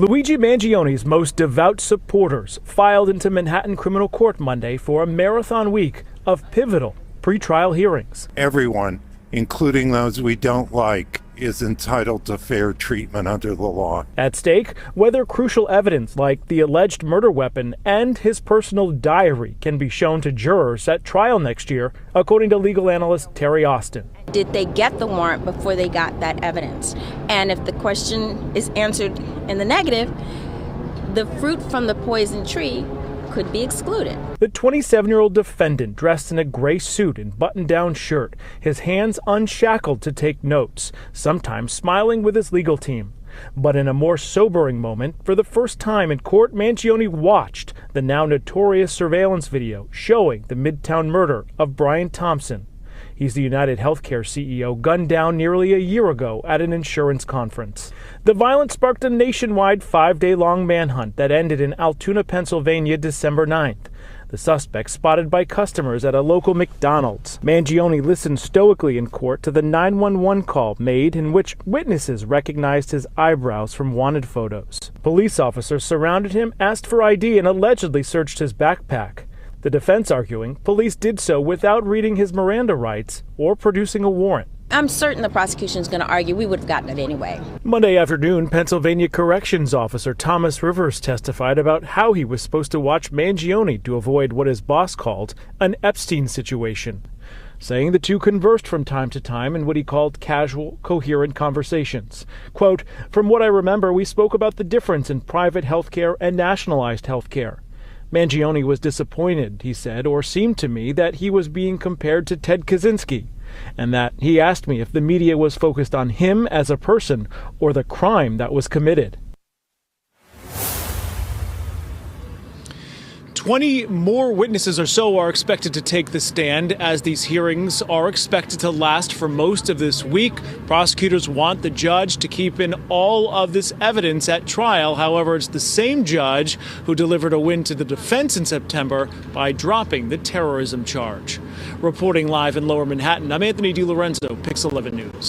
Luigi Mangione's most devout supporters filed into Manhattan criminal court Monday for a marathon week of pivotal pretrial hearings. Everyone, including those we don't like, is entitled to fair treatment under the law. At stake, whether crucial evidence like the alleged murder weapon and his personal diary can be shown to jurors at trial next year, according to legal analyst Terry Austin. Did they get the warrant before they got that evidence? And if the question is answered in the negative, the fruit from the poison tree could be excluded. The 27-year-old defendant, dressed in a gray suit and button-down shirt, his hands unshackled to take notes, sometimes smiling with his legal team. But in a more sobering moment, for the first time in court, Mangione watched the now notorious surveillance video showing the Midtown murder of Brian Thompson. He's the United Healthcare CEO gunned down nearly a year ago at an insurance conference. The violence sparked a nationwide 5-day-long manhunt that ended in Altoona, Pennsylvania, December 9th. The suspect spotted by customers at a local McDonald's. Mangione listened stoically in court to the 911 call made in which witnesses recognized his eyebrows from wanted photos. Police officers surrounded him, asked for ID, and allegedly searched his backpack. The defense arguing police did so without reading his Miranda rights or producing a warrant. I'm certain the prosecution is going to argue we would have gotten it anyway. Monday afternoon, Pennsylvania Corrections Officer Thomas Rivers testified about how he was supposed to watch Mangione to avoid what his boss called an Epstein situation, saying the two conversed from time to time in what he called casual, coherent conversations. Quote, "From what I remember, we spoke about the difference in private health care and nationalized health care. Mangione was disappointed, he said, or seemed to me, that he was being compared to Ted Kaczynski, and that he asked me if the media was focused on him as a person or the crime that was committed." 20 more witnesses or so are expected to take the stand as these hearings are expected to last for most of this week. Prosecutors want the judge to keep in all of this evidence at trial. However, it's the same judge who delivered a win to the defense in September by dropping the terrorism charge. Reporting live in Lower Manhattan, I'm Anthony DiLorenzo, Pix 11 News.